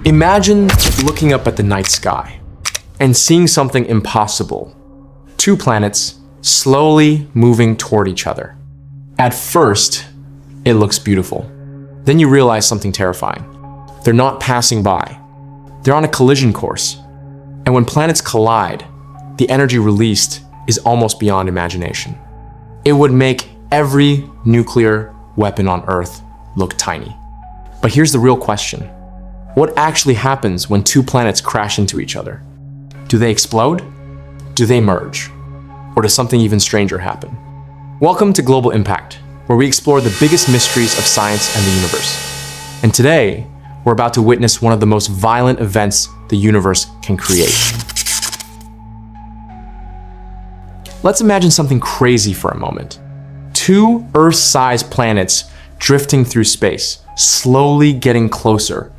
Imagine looking up at the night sky and seeing something impossible. Two planets slowly moving toward each other. At first, it looks beautiful. Then you realize something terrifying. They're not passing by. They're on a collision course. And when planets collide, the energy released is almost beyond imagination. It would make every nuclear weapon on Earth look tiny. But here's the real question. What actually happens when two planets crash into each other? Do they explode? Do they merge? Or does something even stranger happen? Welcome to Global Impact, where we explore the biggest mysteries of science and the universe. And today, we're about to witness one of the most violent events the universe can create. Let's imagine something crazy for a moment. Two Earth-sized planets drifting through space, slowly getting closer.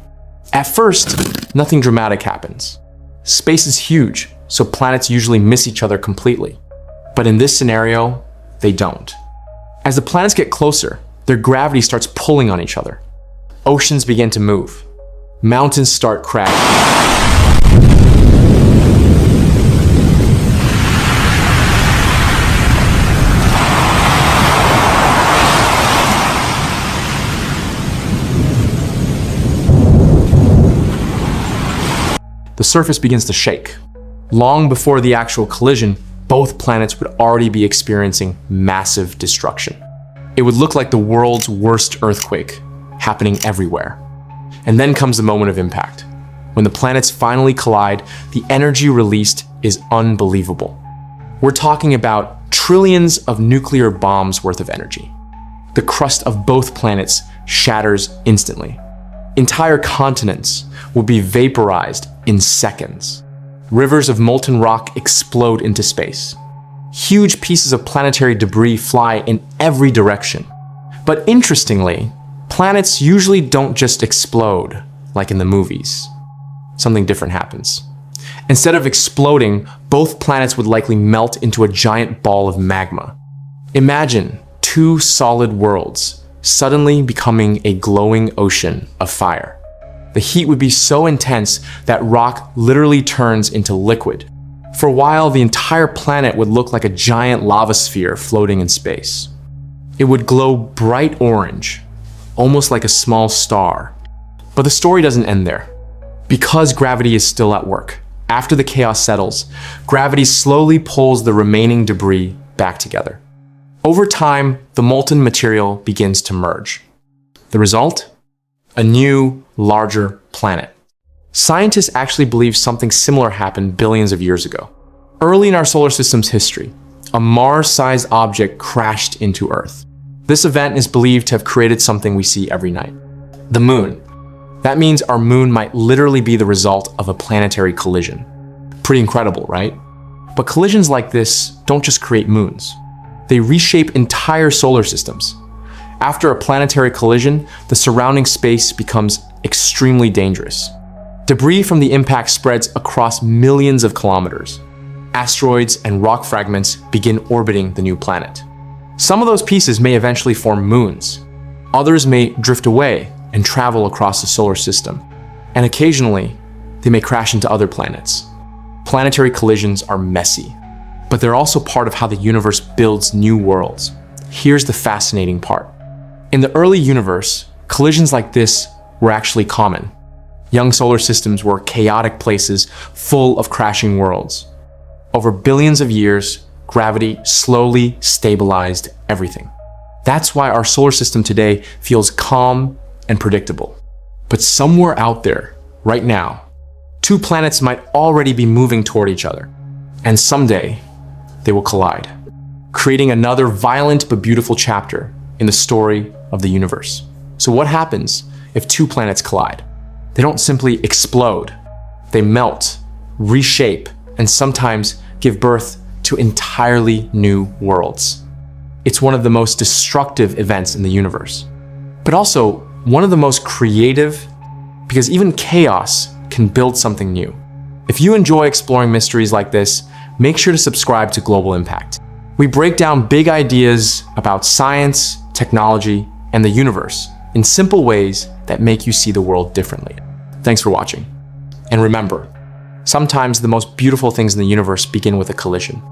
At first, nothing dramatic happens. Space is huge, so planets usually miss each other completely. But in this scenario, they don't. As the planets get closer, their gravity starts pulling on each other. Oceans begin to move. Mountains start crashing. The surface begins to shake. Long before the actual collision, both planets would already be experiencing massive destruction. It would look like the world's worst earthquake, happening everywhere. And then comes the moment of impact. When the planets finally collide, the energy released is unbelievable. We're talking about trillions of nuclear bombs worth of energy. The crust of both planets shatters instantly. Entire continents will be vaporized in seconds. Rivers of molten rock explode into space. Huge pieces of planetary debris fly in every direction. But interestingly, planets usually don't just explode like in the movies. Something different happens. Instead of exploding, both planets would likely melt into a giant ball of magma. Imagine two solid worlds suddenly becoming a glowing ocean of fire. The heat would be so intense that rock literally turns into liquid. For a while, the entire planet would look like a giant lava sphere floating in space. It would glow bright orange, almost like a small star. But the story doesn't end there. Because gravity is still at work, after the chaos settles, gravity slowly pulls the remaining debris back together. Over time, the molten material begins to merge. The result? A new, larger planet. Scientists actually believe something similar happened billions of years ago. Early in our solar system's history, a Mars-sized object crashed into Earth. This event is believed to have created something we see every night. The moon. That means our moon might literally be the result of a planetary collision. Pretty incredible, right? But collisions like this don't just create moons. They reshape entire solar systems. After a planetary collision, the surrounding space becomes extremely dangerous. Debris from the impact spreads across millions of kilometers. Asteroids and rock fragments begin orbiting the new planet. Some of those pieces may eventually form moons. Others may drift away and travel across the solar system. And occasionally, they may crash into other planets. Planetary collisions are messy, but they're also part of how the universe builds new worlds. Here's the fascinating part. In the early universe, collisions like this were actually common. Young solar systems were chaotic places full of crashing worlds. Over billions of years, gravity slowly stabilized everything. That's why our solar system today feels calm and predictable. But somewhere out there, right now, two planets might already be moving toward each other. And someday, they will collide, creating another violent but beautiful chapter in the story of the universe. So what happens if two planets collide? They don't simply explode. They melt, reshape, and sometimes give birth to entirely new worlds. It's one of the most destructive events in the universe, but also one of the most creative, because even chaos can build something new. If you enjoy exploring mysteries like this, make sure to subscribe to Global Impact. We break down big ideas about science, technology, and the universe in simple ways that make you see the world differently. Thanks for watching. And remember, sometimes the most beautiful things in the universe begin with a collision.